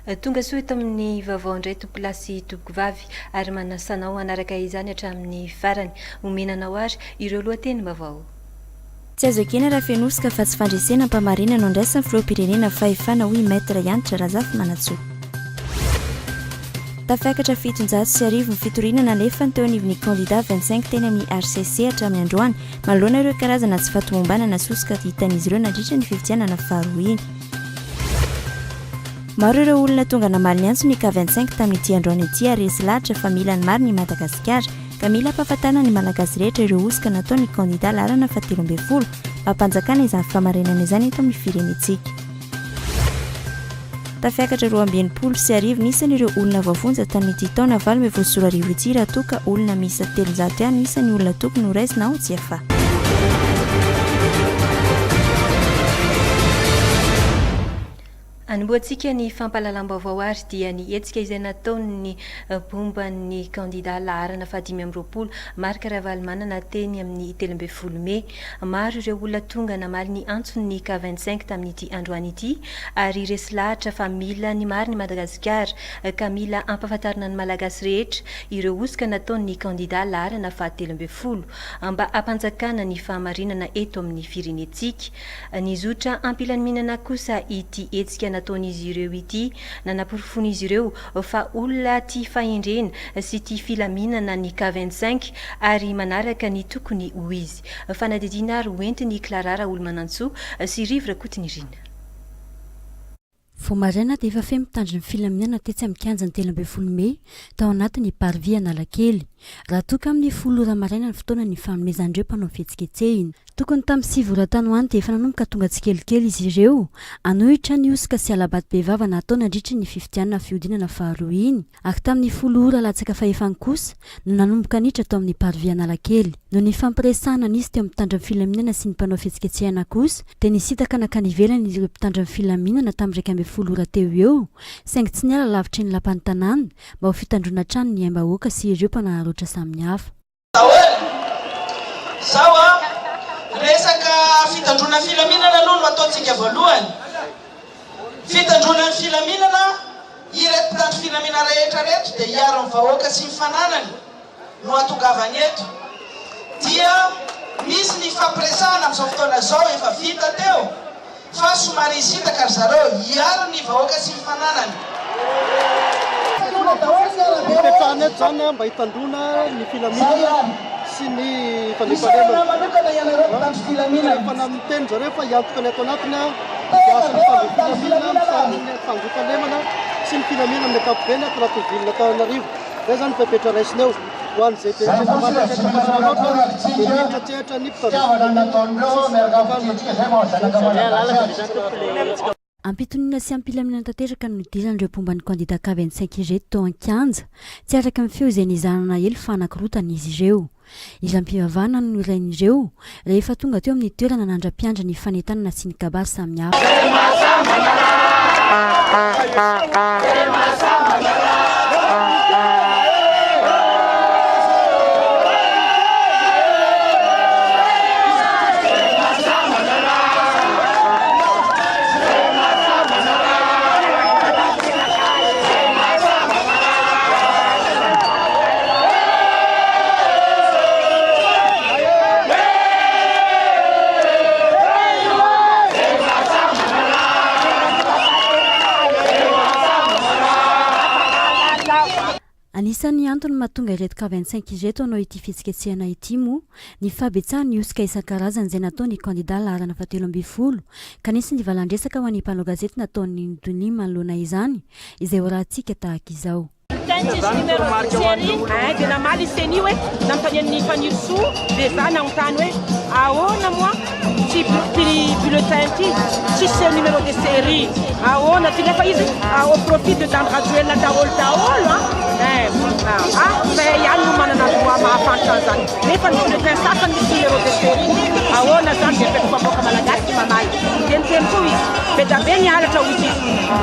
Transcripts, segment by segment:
tonga soa eto amin'ny vaovao indray tompolasy tompovavy ary manasanao anaraka izany hatramin'ny farany omenanao ary ireo lohateny vaovao. Tsy azo ekena raha fenosoka fa tsy fandresena mpamarina no andraisan'ny filoham-pirenena fahefana hoe maître Yanitra Razafy Manatsoa. Tafiakatra 750 ny fitorinana nefa teo anivon'ny candidat 25 teny amin'ny RCC hatramin'ny androany manoloana ireo karazana tsy fatomombanana nasosoka hitan'izy ireo nandritra ny fifidianana faharoa iny. Maro ireo olona tonga namaly ny antso ny K25 tamin'ity androany ity ary resy lahatra fa mila ny maro ny Madagasikara ka mila ampahafatana ny malagasy rehetra ireo osika nataon'ny candidat larana fa 13 mampanjakana izany famarinana izany eto amin'ny firenentsika. Tafiakatra 220 nisan'ireo olona voafonja tamin'ity taona 2024 ity raha toa ka olona miisa 300 ihany nisan'ny olona tokony ho raisina ao tsy afa. Anomboantsika ny fampahalalam-baovao ary dia ny hetsika izay nataon'ny bomban'ny candidat laharana fahadimy amby roapolo Marc Ravalomanana teny amin'ny 13 Mei. Maro ireo olona tonga namaly ny antson'ny K25 tamin'ity androany ity ary resy lahatra fa mila ny maro ny Madagasikara ka mila ampahafantarina ny malagasy rehetra ireo osika nataon'ny candidat laharana faha13 mba ampanjakana ny fahamarinana eto amin'ny firenentsika. Nizotra ampilaminana kosa ity hetsika nataon'izy ireo ity nanaporofon'izy ireo fa olona tia fahendrena sy tia filaminana ny K25 ary manaraka ny tokony ho izy. Fanadidina ary hoentiny Clara Olomanantsoa sy Rivra Kotinirina. Fomaraina dia efa fe mitandriny filaminana tetsy amin'ny kianjany 13 Mei tao anatin'ny parvia Analakely. Raha toka amin'ny 10 ora maraina ny fotoana ny fanomezandreo mpanao fihetsiketsehina. Tokony tamin'ny 7 ora tanoany dia efa nanomboka tonga tsikelikely izy ireo anohitra ny osika sy alabaty bevava natao nandritra ny fifidianana fiodinana faharoa iny ary tamin'ny 10 ora latsaka fahefany kosa no nanomboka nitra tao amin'ny parvia Analakely. No ny fampiresahana nisy teo amin'ny mpitandriny filaminana sy ny mpanao fihetsiketsehana kosa dia nisitaka nakany ivelany ireo mpitandriny filaminana tamin'ny 10 ora teo eo saingy tsy niala lavitra ny lapan'ny tanàna mba ho fitandrona trano ny aim-bahoaka sy ireo mpanaharoatra samihafa. Resaka fitandrona filaminana aloha no ataontsika voalohany. Fitandrona filaminana ireto mpitandro filaminana rehetrarehetra dia hiaro ny vahoaka sy ny fananany no atongavany eto. Dia misy ny fampiresahana amin'izao fotoana izao efa vita teo fa somary isitaka ry zareo hiaro ny vahoaka sy ny fananany. Ipetrahana eto zany mba hitandrona ny filaminana sy ny fandefanemana. Rehefa namiteny zareo fa hiantoka ny ato anatiny hiasa ny filaminana, fanjofanemana sy ny filaminana amin'ny ankapobeny ato anaty vilona Antananarivo. Zay zany fepetra raisiny eo ho an'izay betratsehatra ny Ampitonina sy ampilaminana tanteraka no idiran'ireo pomban'ny candidat K25 ireto tao an-kianja tsy araka amin'ny feo izay nizanana hely fa anakirotana izy ireo. Ilam-pivavahana no irain'ireo rehefa tonga teo amin'ny toerana nandra-piandra ny fanentanana sy ny kabary samihafa. Anisan'ny antony mahatonga ireto K25 ireto anao ity fihetsiketsehana ity moa ny fabetsahany ny osika isan-karazany izay nataon'ny candidat laharana faha13 ka nisy ny valandresaka ho an'ny mpanao gazety nataon'ny Dony manoloana izany izay ho rahantsika tahaka izao. Dia namaly seny hoe nampanian'ny fanirisoa dia za nanontany hoe ahoana moa ty bulletin ty tsisy numéro de série ahoana ty nefa izy au profit de Dandraduel daholo zay ihany no manana droit mahafantatra an'izany nefa ny bulletin sasany misy numéro de série ahoana zany dia feko mpamoaka malagasy mamaly dia niteny koa izy be da be nihalatra ho izy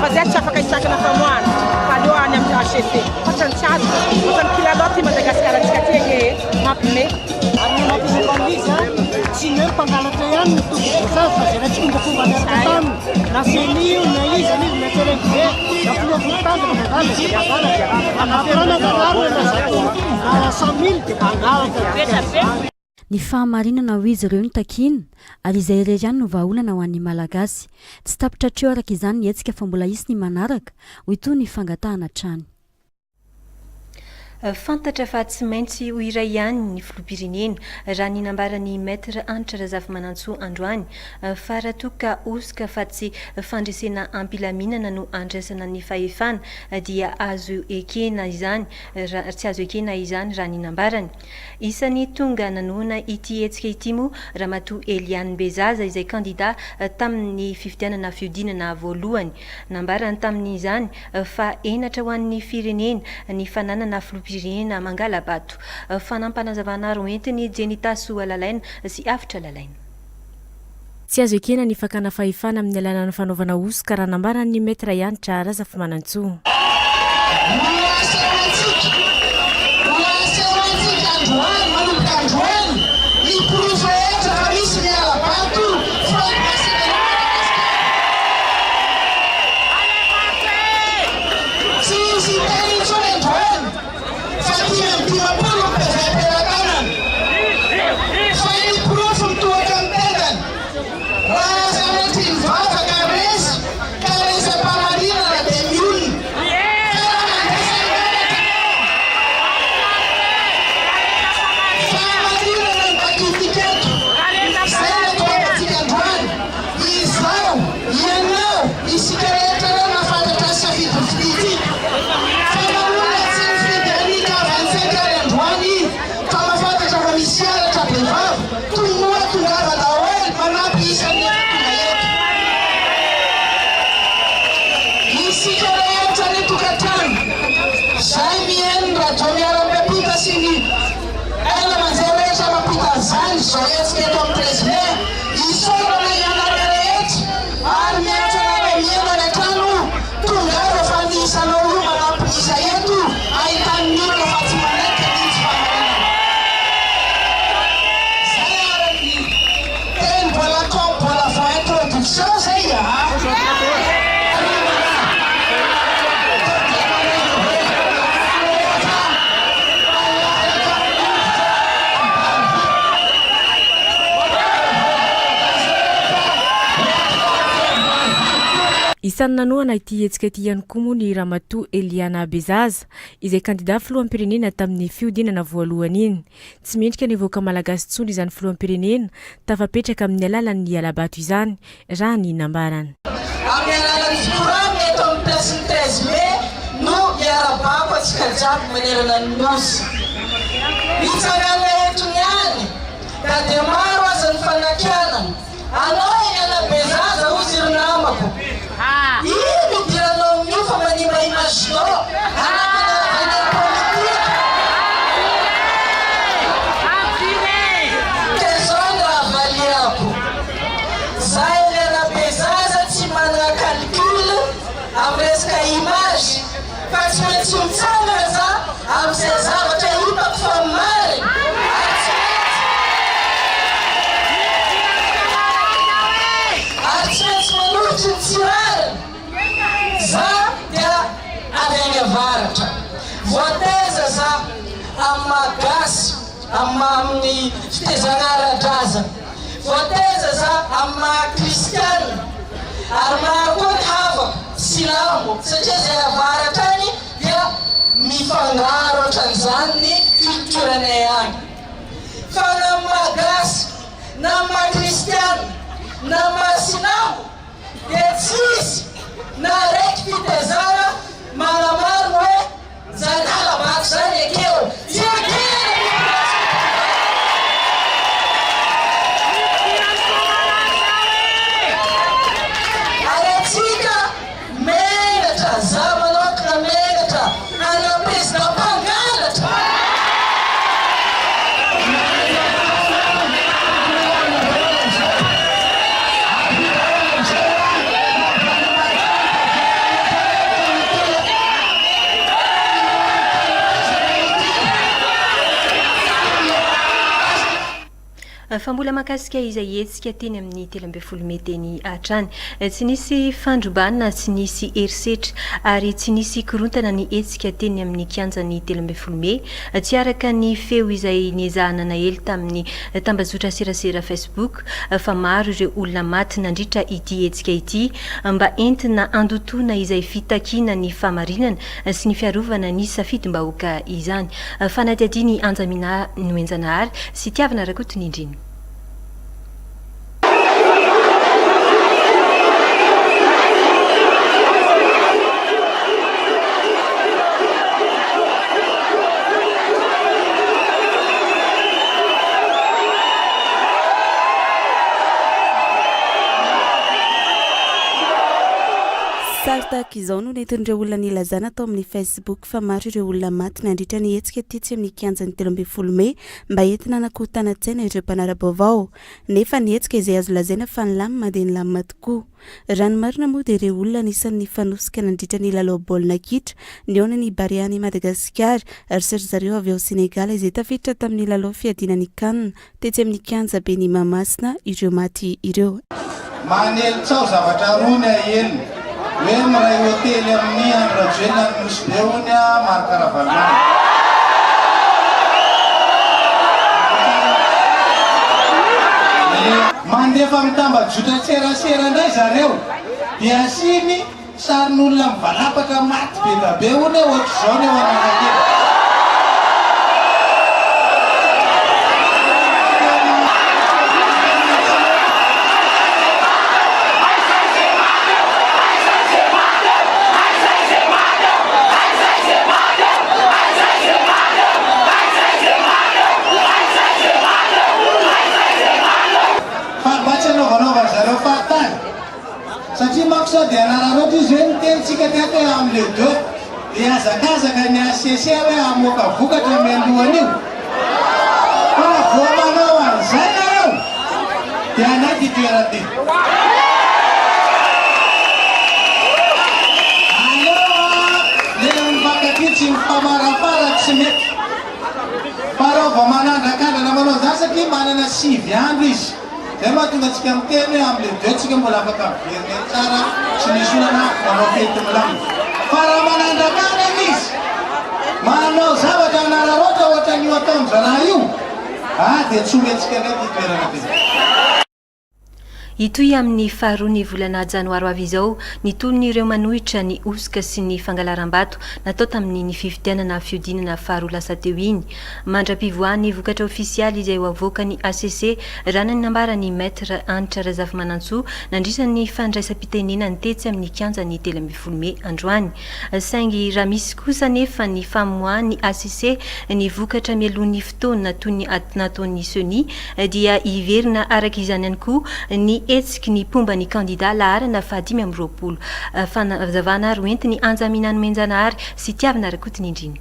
fa zay tsy afaka hisakana famoana fa aleo any amin'ny HCC ohatrany tsy azo ohatrany kilalaoty Madagasikara antsika ty ege mampime ary mampimeban'izy tsy hoe mpangalatra ihany ihany nytovyvosazy fa zay raha tsy fombafomba miaraka taminy na senio na izy anizy na televize na foloavolotany na anaterana dararina na 100 000 dia manaraka ny fahamarinana ho izy ireo ny takina ary izay irery ihany no vahaolana ho an'ny malagasy tsy tapitra treo araka izany ny hetsika fa mbola isy ny manaraka ho ito ny fangatahana trany fantatra fa tsy maintsy ho iray ihany ny filoham-pirenena raha ny nambarany maître Anitra Razafy Manantsoa androany fa raha toa ka osika fa tsy fandresena ampilaminana no andraisana ny fahefana dia azo ekena izany tsy azo ekena izany raha ny nambarany isany tonga nanoana ity hetsika ity moa ramatoa Eliane Bezaza izay kandida tamin'ny fifidianana fiodinana voalohany nambarany tamin'izany fa enatra ho an'ny firenena ny fananana firenena mangala bato fanampanazavana roentiny Jenita Soalalaina sy Afitra Lalaina tsy azo ekena ny fakana fahefana amin'ny alalana fanaovana osika raha nambaran'ny maître Anitra Razafy Manantsoa Isany nanoana ity hetsika ity ihany koa moa ny ramatoa Eliane Bezaza izay kandida filoham-pirenena tamin'ny fiodinana voalohany iny. Tsy mendrika nivoaka malagasy intsony izany filoham-pirenena tafapetraka amin'ny alalan'ny alabato izany raha ny nambarany. Amin'ny alalan'ny fikorana eto amin'ny plasin'ny 13 mai no iarabako atsika jiaby manerana ny nosy. Hitsangana eto niany ka dia maro aza ny fanakianana. Anao Eliane Bezaza hozy ry namako. Ino diranao amin'io fa manimba imaginao anatina politika. Ka zao ny raha valiako. Za Eliane Bezaza tsy manana calcul amin'ny resaka image fa tsy maintsy mitsangana za amin'izay zavatra hitako fa marina. Ary tsy maintsy manolotry ny tsirariny. Za dia avy avaratra. Voateza za amin'ny malagasy amin'ny fitezana ara-drazana. Voateza za amin'ny kristianina. Ary maro koa ny havako silamo satria zay avaratra any dia mifangaro ohatran'izany ny culturanay any. Fa na malagasy na kristianina na silamo dia tsisy na raiky fitezana manamaro hoe zany alabato zany ekeo. Ary atsika menatra za manokana menatra anam-pezina mpangalatra. fa mbola makasika izay etsika teny amin'ny 13 Mey teny atrany tsy nisy fandrobanina tsy nisy herisetra ary tsy nisy korontana ny etsika teny amin'ny kianjan'ny 13 Mey tsy araka ny feo izay niezahana nahely tamin'ny tambazotra serasera Facebook fa maro ireo olona maty nandritra ity etsika ity mba entina andotona izay fitakina ny famarinana sy ny fiarovana ny safidim-bahoaka izany fanadiadiany Anjamina Noenjanahary sy Tiavana Rakotony indriny. Sary tahaka izao no nentin'ireo olona nilazana atao amin'ny Facebook fa maro ireo olona maty nandritra ny hetsika tetsy amin'ny kianjan'ny 13 Mey mba entina nakohontanan-tsaina ireo mpanara-baovao nefa ny hetsika izay azo lazaina fa ny lamy mandeha ny lamina tokoa. Ranomarina moa dia ireo olona anisan'ny fanosika nandritra ny lalao baolina kitra ny ao ny Bariany Madagasikara ary sery zareo avy ao Senegal izay tafiditra tamin'ny lalao fiadiana ny CAN tetsy amin'ny kianja be ny Mahamasina ireo maty ireo. Manelitsao zavatra rony ahely hoe miray hotely amin'ny Androjoena misy beony Marc Ravalmana. Mandefa mitambajotra tserasera indray zareo dia asiny sarin'olona mivalapatra maty be da be hono ohatr'izao ny ao Analakely. Satria manko sao dia anarana izy hoe nitenitsika tiako hoe amin'le deux dia azakazaka ny ACC hoe amoaka vokatra mialohan io fa vao manao an'izay nareo dia anaty toerana aleo le mifankaty tsy mifamarafara tsy mety fa raha vao manandrakandana manao zany satria manana 5 andro izy zay mahatonga antsika miteny hoe amin'le deux tsika mbola afaka miverina tsara tsy misy olana manao fety milamina fa raha manandrakana izy manao zavatra anararoatra ohatra ny io ataony zalahy io dia tsy omentsika nety toerana be. Itoy amin'ny faharoa ny volana janoary avy izao nitolon'ireo manohitra ny osika sy ny fangalaram-bato natao tamin'ny ny fifidianana fiodinana faharoa lasa teo iny mandra-pivoahany vokatra ofisialy izay ho avoaka ny ACC rana ny nambara ny maître Anitra Razafimanantsoa nandrisany fandraisam-pitenena ny tetsy amin'ny kianjan'ny 13 Mey androany saingy raha misy kosa nefa ny famoahany ACC ny vokatra mialohan'ny fotoana toy ny nataon'ny Sony dia iverina araka izany ihany koa ny etsika ny pomba ny kandida laharana fa 520 fanazavana ary hoentiny Anjamina Noenjanahary sy Tiavana Rakotony indriny.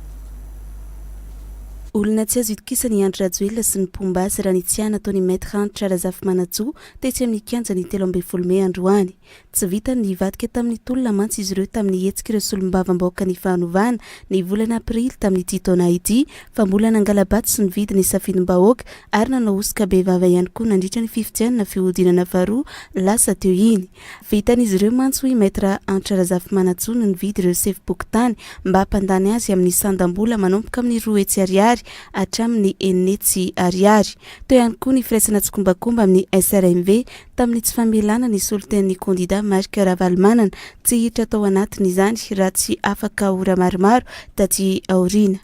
Olona tsy azo itokisany Andry Rajoelina sy ny pomba azy raha nitsiana ataony maître Anitra Razafimanantsoa tetsy amin'ny kianjan'ny 13 Mey androany. Tsy vita ny vadika tamin'ny tolona mantsy izy ireo tamin'ny hetsika ireo solombavam-bahoaka ny fahanovana ny volana Aprily tamin'ity taona ity fa mbola nangalabato sy nividy ny safidim-bahoaka ary nanao osika be vava ihany koa nandritra ny fifidianana fihodinana faharoa lasa teo iny. Vitan'izy ireo mantsy hoy maître Anitra Razafimanantsoa no nividy ireo sefibokotany mba hampandany azy amin'ny sandam-bola manomboka amin'ny 2 hetsy ariary hatramin'ny 4 hetsy ariary. Teo ihany koa ny firaisana tsikombakomba amin'ny SRMV tamin'ny tsy famelana ny soloten'ny kandida Marc Ravalmana tsy hiditra tao anatiny izany raha tsy afaka ora maromaro taty aorina.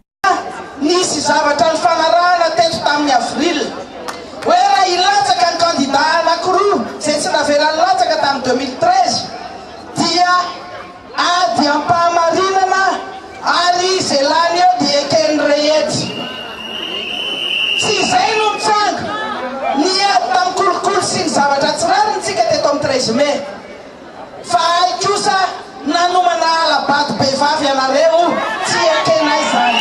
Nisy zavatra ny fanarahana teto tamin'ny avril hoe raha ilatsaka ny kandida anankiroa izay tsy naveran'ny latsaka tamin'ny 2013 dia ady ampahamarinana ary izay lany eo dia ekeny rehetra. Tsy izay no mitsanga ny ady tamin'ny kolokolo sy ny zavatra tsy rariny tsika teto amin'ny 13 Mey fa ay kosa nanomana alabato be vavy anareo tsy ekenay zany.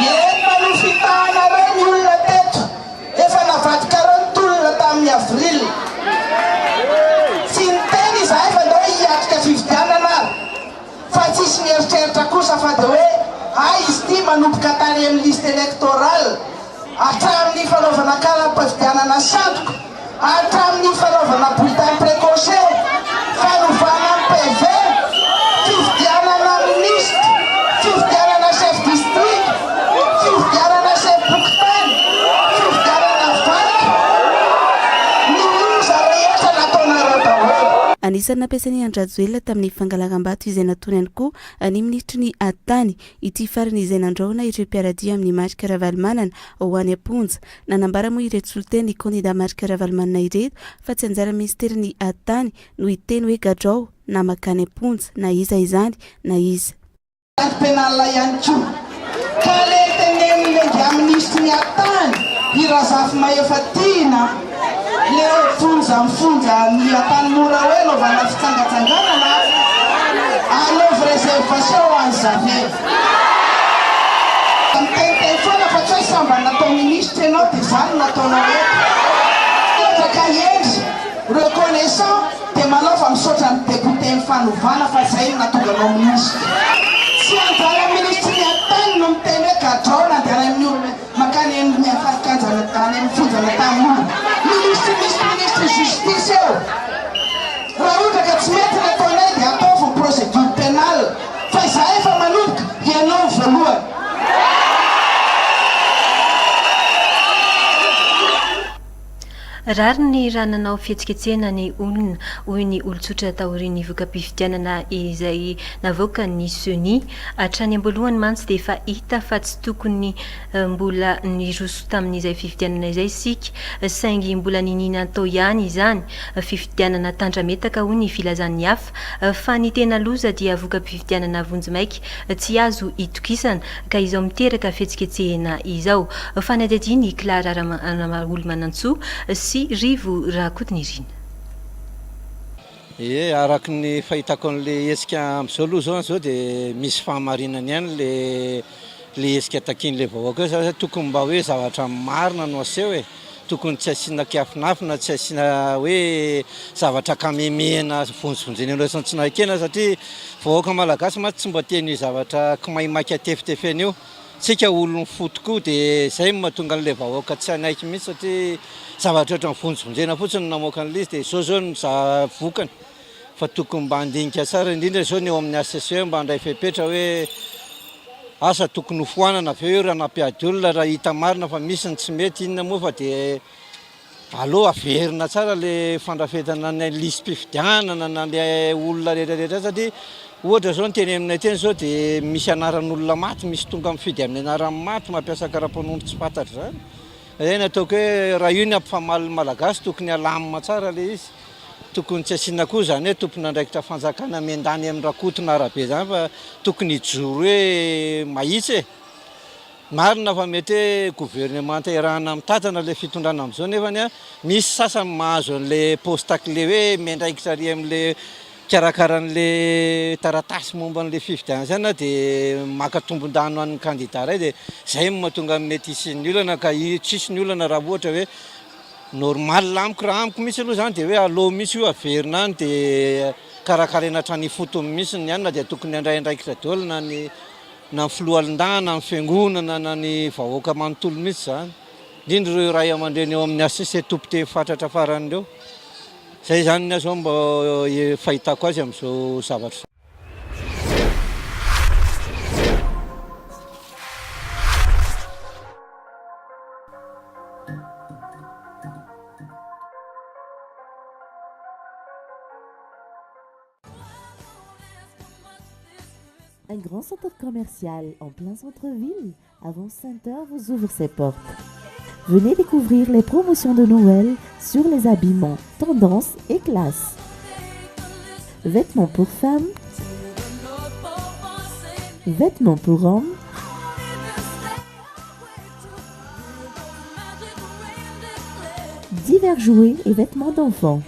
Eno fitahanareo ny olona teto efa navadika reo ny tolona tamin'ny avril tsy niteny izahay fa ndao hiatrika fividianana fa tsisy mieritreritra kosa fa dia hoe izy ty manomboka tany amin'ny liste électorale hatramin'ny fanaovana karapavidianana sandoka hatramin'ny fanaovana bulletin précoce fanovana PV fividianana ministre fividianana chef district fividianana chef bokotany fividianana vaky ny loza rehetra nataonareo daholo. Anisan'ny nampiasainy Andrajoelina tamin'ny fangalagam-bato izay nataony ihany koa ny ministry ny Atany ity farany izay nandraona ireo mpiaradia amin'ny marika Ravalomanana ho any Amponja. Nanambara moa ireto soliteny ny kandida marika Ravalomanana ireto fa tsy anjara ministera ny Atany no hiteny hoe gadrao na makany Amponja na iza izany na iza. Penala ihany koa ka le teneniny dia ministry ny Atany irazafy maefatina le fonja ny Atany mora hoe naovana fitsangatsanganana anaovy réservation ho any Zavely. Mitenteny foana fa tsy hoe samba natao ministre ianao dia zany nataonao eto ka endry reconnaissant dia manao fa misaotra ny député ny fanovana fa zay natonga anao ministre. Tsy anjara ministre ny Atany no miteny hoe gadrao nandeana amin'ny olo makany amin'ny afarikanjana tany amin'ny fonjana tamin'olo ministre justice eo raha ohatra ka tsy mety nataonay dia ataovy procédure pénale fa iza efa manomboka ianao voalohany. Rary ny raha nanao fihetsiketsehana ny olona hoy ny olon-tsotra taorian'ny voka-pifidianana izay navoaka ny SONI hatrany amboalohany mantsy dia efa hita fa tsy tokony mbola niroso tamin'izay fifidianana izay sika saingy mbola ninina atao ihany izany fifidianana tandrametaka hoy ny filazan'ny hafa fa ny tena loza dia voka-pifidianana vonjimaiky tsy azo itokisana ka izao miteraka fihetsiketsehana izao. Fanadidiny Clara Olomanantsoa sy rivo raha kodiny irina. Araka ny fahitako an'le hetsika amin'izao aloha zao zao dia misy fahamarinana ihany le hetsika takin'le vahoaka eo tokony mba hoe zavatra marina no aseho e tokony tsy asiana kiafinafina tsy asiana hoe zavatra kamemehana vonjivonjeny aloha tsy nahikena satria vahoaka malagasy maty tsy mba teny zavatra kimaimaky atefitefena io tsika olony fotokoa dia zay mahatonga an'le vahoaka tsy anaiky mihitsy satria zavatra ohatran'ny vonjivonjena fotsiny namoaka an'le izy dia zao ny vokany fa tokony mba handinika tsara indrindra zao ny eo amin'ny ACCE mba handray fepetra hoe asa tokony hofoanana avy eo raha nampiady olona raha hita marina fa misy ny tsy mety inona moa fa dia aloha averina tsara le fandrafetana ny listim-pifidianana na le olona rehetrarehetra satria ohatra zao ny teny aminay teny zao dia misy anaran'olona maty misy tonga mifidy amin'ny anarany maty mampiasa karapanondro tsy fantatra zany. Zay nataoko hoe raha io ny ampifamaly malagasy tokony alamina tsara le izy tokony tsy asiana koa zany hoe tompona andraikitra fanjakana miandany amin'ny rakotona arabe zany fa tokony hijoro hoe mahitsy e. Marina fa mety hoe gouvernement irahana mitatana le fitondrana amin'izao nefa misy sasany mahazo an'le poste-clé hoe miandraikitra ary amin'le karakaran'le taratasy momba an'le fifidiana zany dia maka tombon-dano an'ny candidat ray dia zay mahatonga mety isin'ny olana ka tsisy ny olana raha ohatra hoe normal amiko raha amiko mihitsy aloha zany dia hoe aloha mihitsy io averina any dia karakarena hatrany fotony mihitsy ny anina dia tokony andray andraikitra daholo na ny filohalon-dana na ny fiangonana na ny vahoaka manontolo mihitsy zany indrindra ireo ray aman-dreny eo amin'ny ACCE tompo teny fatratra faran'ireo zay zany ny zao mba fahitako azy amin'izao zavatra. Un grand centre commercial en plein centre-ville, Avance Center vous ouvre ses portes. Venez découvrir les promotions de Noël sur les habillements, tendances et classes. Vêtements pour femmes, vêtements pour hommes, divers jouets et vêtements d'enfants.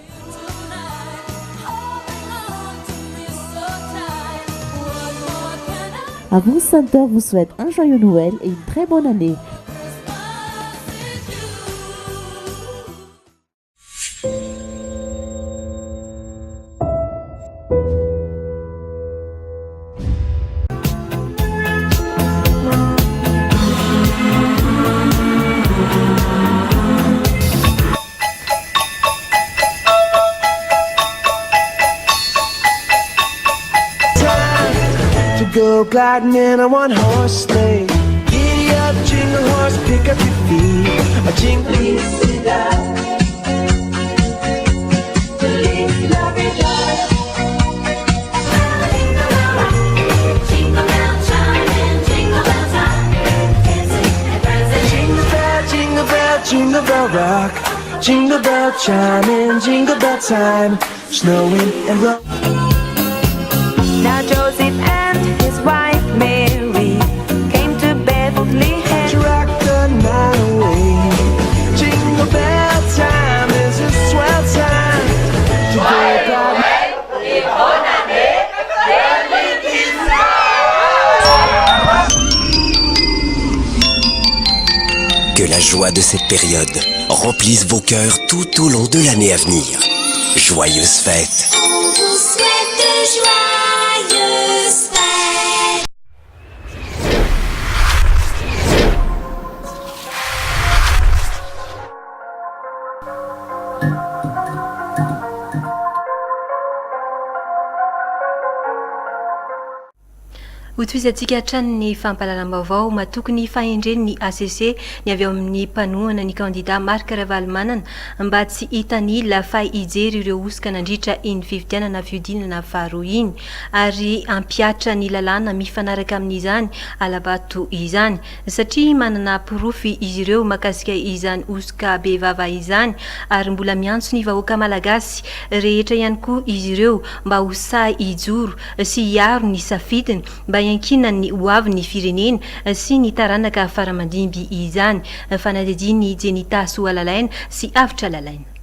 Avance Center vous souhaite un joyeux Noël et une très bonne année. go gliding in a one-horse sleigh. Giddy up, jingle horse, pick up your feet. A jingle. Felicidad, feliz Navidad. Jingle bell chime, jingle bell time. Dancing and prancing. Jingle bell, jingle bell, jingle bell rock. Jingle bell chime, jingle bell time. Snowing and blowing. Now Joseph and his wife Mary came to Bethlehem to rock the night away. Jingle bell time is a swell time to break out. Que la joie de cette période remplisse vos cœurs tout au long de l'année à venir. Joyeuses fêtes. On vous souhaite joyeuses fêtes. hotoizatsika hatrany ny fampalalam-baovao matokony fahendreny ny ACC ny avy ao amin'ny mpanohana ny kandida Marc Ravalomanana mba tsy hitanila fa hijery ireo osika nandritra iny fividianana fiodinana faharoa iny ary ampiatra ny lalàna mifanaraka amin'izany alabato izany satria manana porofy izy ireo makasika izany osika be vava izany ary mbola miantso ny vahoaka malagasy rehetra ihany koa izy ireo mba ho sahy hijoro sy hiaro ny safidiny mba yankina ny hoavy ny firenena sy ny taranaka faramandimby izany fanadidiny Jenita Soalalaina sy Avitra Lalaina.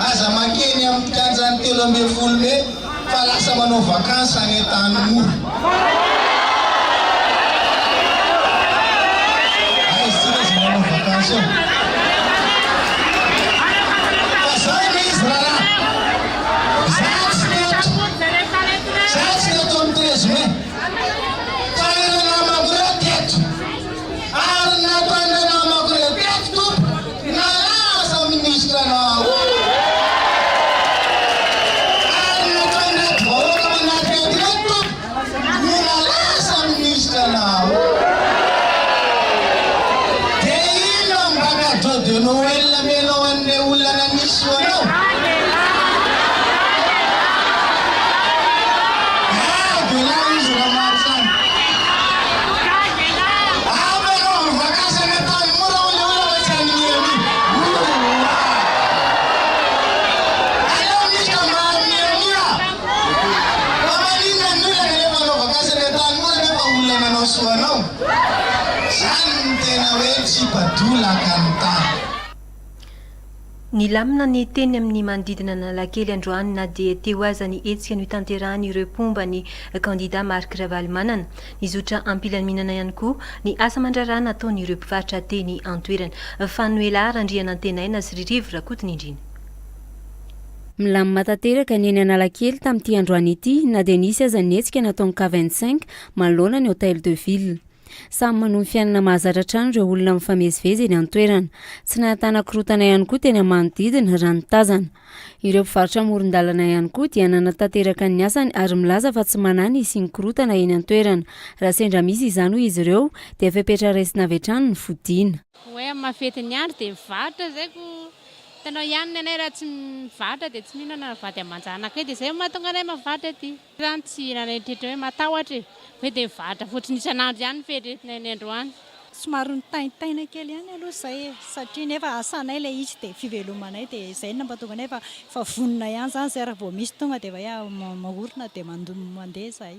aza makeny amin'ny kianjany 13 Mai fa lasa manao vakansy any tany mora. Aizitsika izy manao vakansy eo. Fa zay le izy raharaha. Zay tsy neto amin'ny 13 Mai. Fa ireo namako reo teto. Ary natao ireo namako reo teto tompo. Nalaza ministra anao. Ny lamina ny teny amin'ny manodidina Analakely androany na dia teo aza ny hetsika ny tanterahany ireo pomba ny kandida Marc Ravalomanana. Nizotra ampilaminana ihany koa ny asa mandrarana ataon'ireo mpivarotra teny antoerana. Fanuela randriana antenaina sy ririvo rakotiny indrina. Milamina tanteraka ny eny Analakely tamin'ity androany ity na dia nisy aza ny hetsika nataon'ny K25 manoloana ny Hôtel de Ville. Samy manomby fiainana mahazatra ireo olona mifamezivezy eny antoerana. Tsy nahatana korotana ihany koa teny manodidina raha ny tazana. Ireo mpivarotra amoron-dalana ihany koa dia nanatanteraka ny asany ary milaza fa tsy manany isiany korotana eny antoerana. Raha sendra misy izany hoy izy ireo dia fepetra resina avy hatrany ny fodiana. Hoe mafety ny andro dia mivarotra zay ko tanao ihany anay raha tsy mivarotra dia tsy mihinana vady amanjana kay dia zay mahatonga anay mavarotra aty. Zany tsy nanetretra hoe matahotra e. Hoe dia mivarotra fotsiny isan'andro ihany fetretina ny androany. Somary nitaintaina kely ihany aloha zay satria nefa asanay ilay izy dia fivelomanay dia zay nampatonga anay fa vonona ihany zany zay raha vao misy tonga dia va mahorona dia mandeha zay.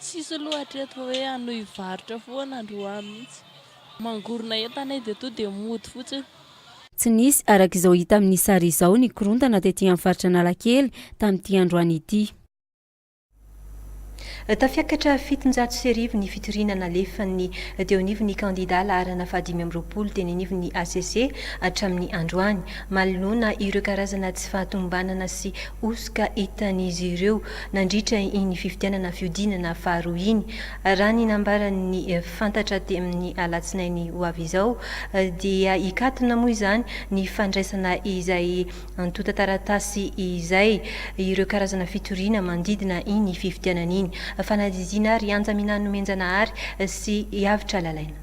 Tsisy loatra eto hoe hanohy varotra foana androany mihitsy. Mangorona entanay dia to dia mody fotsiny. Tsy nisy arak'izao hita amin'ny sary izao ny korontana tetỳ amin'ny faritra Analakely tamin'ity androany ity. Tafiakatra 700 ny fitorinana alefan'ny teo anivon'ny kandida laharana 520 teny anivon'ny ACC hatramin'ny androany. Malona ireo karazana tsy fahatombanana sy osika hitan'izy ireo nandritra iny fifidianana fiodinana faharoa iny. Raha ny nambaran'ny fantatra amin'ny alatsinainy ho avy izao dia ikatona moa izany ny fandraisana izay antota taratasy izay ireo karazana fitorina mandidina iny fifidianana iny. Fanadizina rianja minanomenjana ary sy hiavitra lalaina.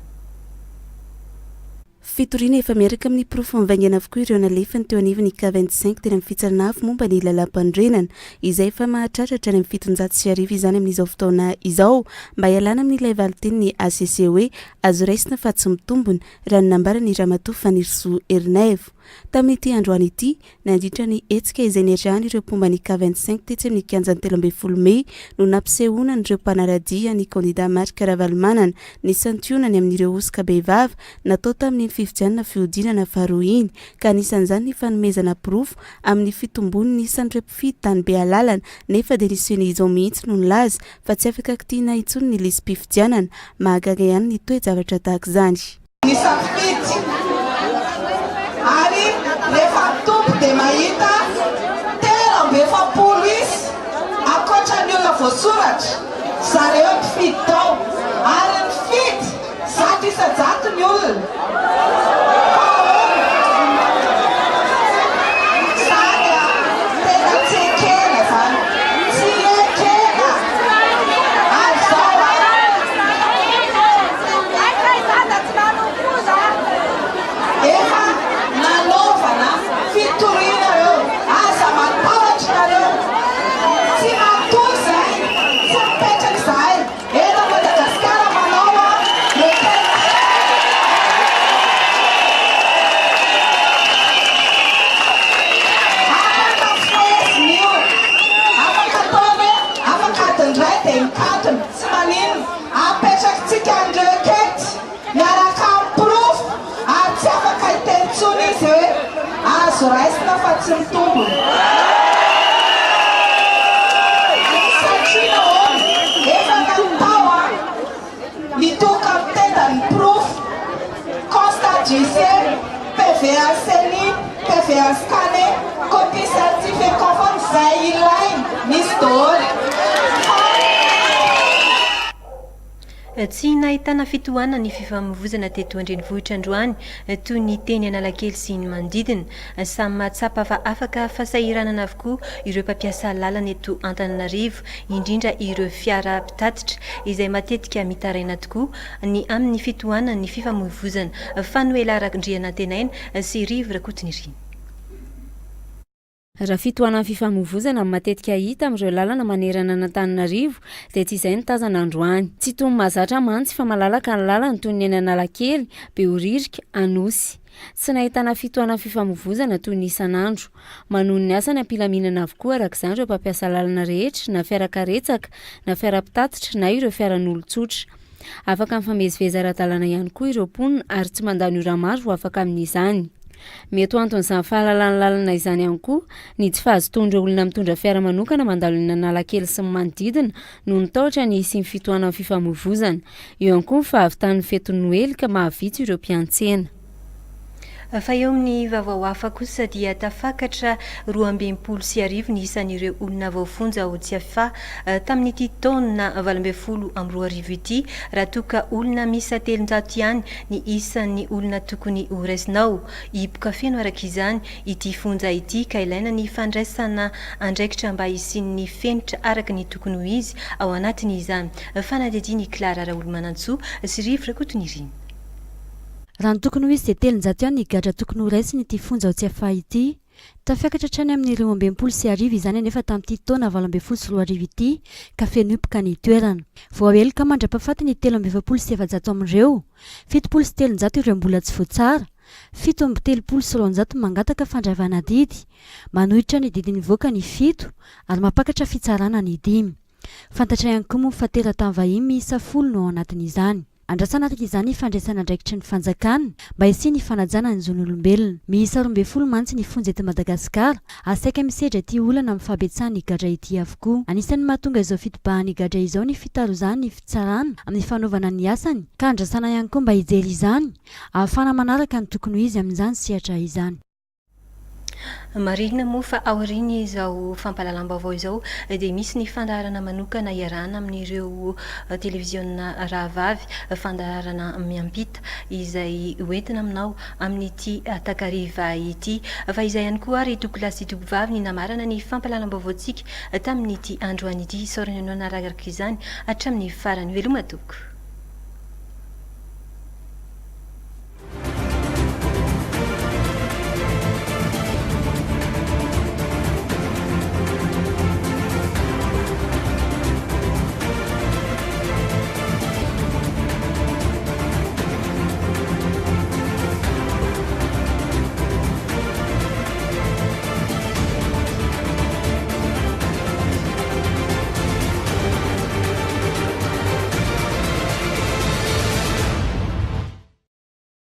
Fitoriana efa miaraka amin'ny profo mivaingana avokoa ireo nalefany teo anivon'ny K25 teny amin'ny fitsarana afo momba ny lalam-pandrenana izay efa mahatratratra ny 700 izany amin'izao fotoana izao mba hialana amin'ilay valiteny ny ACC hoe azo raisina fa tsy mitombony raha ny nambarany Ramatoa Fanirso Ernevo. Tamin'ity androany ity nandritra ny hetsika izay niarahany ireo pomba ny K25 tetsy amin'ny kianjany 13 Mai no nampisehoana ireo mpanaradia ny kandida Marc Ravalomanana ny santionany amin'ireo osika behivavy natao tamin'ny fifidianana fiodinana faharoa iny ka anisan'izany ny fanomezana pirofo amin'ny fitombony isan'ireo mpifidy tany be alalana nefa dia niseny izao mihitsy no nilaza fa tsy afaka kitiana intsony ny lisy-pifidianana mahagaga ihany ny toe-javatra tahaka izany. Ari rehefa tompo dia mahita tena amby 700 akoatra ny olona voasoratra zareo mpifidy tao ary mifidy zato isa-jato ny olona. Tena tsy ekena zany, tsy ekena efa nanaovana fitoriana reo aza matahotra nareo tsy matoy zay tsy mipetraka zay eto Madagasikara manao fa tsy mitombona satria efa natao a mitoka amin'ny tendany proof constat judiciaire PVA CENI PVA scanné copie certifié conforme zay ilainy misy daholo tsy nahitana fitohana ny fifamoivozana teto andrenivohitra androany toy ny teny Analakely sy ny manodidina samy mahatsapa fa afaka fasahiranana avokoa ireo mpampiasa lalana eto Antananarivo indrindra ireo fiara mpitatitra izay matetika mitaraina tokoa ny amin'ny fitohana ny fifamoivozana Fanuela Rakindriana Tenaina sy Rive Rakotoniry. Raha fitohanan'ny fifamoivozana matetika hita amin'ireo lalana manerana Antananarivo dia tsy izay ny tazana androany. Tsy toy ny mahazatra mantsy fa malalaka ny lalana toy ny eny Analakely, Behoririka, Anosy. Tsy nahitana fitohanan'ny fifamoivozana toy ny isan'andro. Manohy ny asany ampilaminana avokoa arak'izany ireo mpampiasa lalana rehetra na fiarakaretsaka, na fiara-pitatitra na ireo fiaran'olon-tsotra. Afaka mifamezivezy ara-dalàna ihany koa ireo mponina ary tsy mandany ora maro vao afaka amin'izany. Mety ho anton'izany fahalalana lalana izany ihany koa ny tsy fahazotoan'ireo olona mitondra fiara manokana mandalo eny Analakely sy ny manodidina no nitahotra ny hisian'ny fitohanan'ny fifamoivozana. Eo ihany koa ny fahavitan'ny fety Noely ka mahavitsy ireo mpiantsena. Fa eo amin'ny vaovao hafa kosa dia tafakatra 12 ny isan'ireo olona voafonja ho tsy afa tamin'ity taona 2012 ity raha toka olona misa 700 ihany ny isan'ny olona tokony ho raisinao. Hipoka feno araka izany ity fonja ity ka ilaina ny fandraisana andraikitra mba hisian'ny fenitra araka ny tokony ho izy ao anatiny izany. Fanadidiny Clara Raolomanantsoa sy Rive Rakotoniry. Raha ny tokony ho izy dia 700 ihany ny gadra tokony ho raisiny ity fonja ho tsy afa ity. Tafiakatra hatrany amin'ny 12 izany anefa tamin'ity taona 2012 ity ka feno hipoka ny toerana. Voahelika mandrapahafaty ny 720 amin'ireo, 770 ireo mbola tsy voatsara, 730 mangataka fandravana didy, manohitra ny didiny voaka ny 7 ary mapakatra fitsarana ny 5. Fantatra ihany koa moa fa teratany vahiny miisa 10 no ao anatin'izany. Andrasana araka izany fandraisana andraikitry ny fanjakana mba hisiany fanajana ny zon'olombelona. Miisa 12 mantsy ny fonja eto Madagasikara, asaika misedra ity olana amin'ny fahabetsahany gadra ity avokoa. Anisan'ny mahatonga izao fitobahany gadra izao ny fitarozany ny fitsarana amin'ny fanaovana ny asany ka andrasana ihany koa mba hijery izany ahafana manaraka ny tokony ho izy amin'izany sehatra izany. Marina moa fa aoriny izao fampalalam-baovao izao dia misy ny fandaharana manokana iarahana amin'ireo televiziona rahavavy, fandaharana miampita izay hoentina aminao amin'ity takariva ity. Fa izay ihany koa ary tokolasy tokovavy ny namarana ny fampalalam-baovaontsika tamin'ity androany ity. Saorana ianao nararaka izany hatramin'ny farany veloma toko.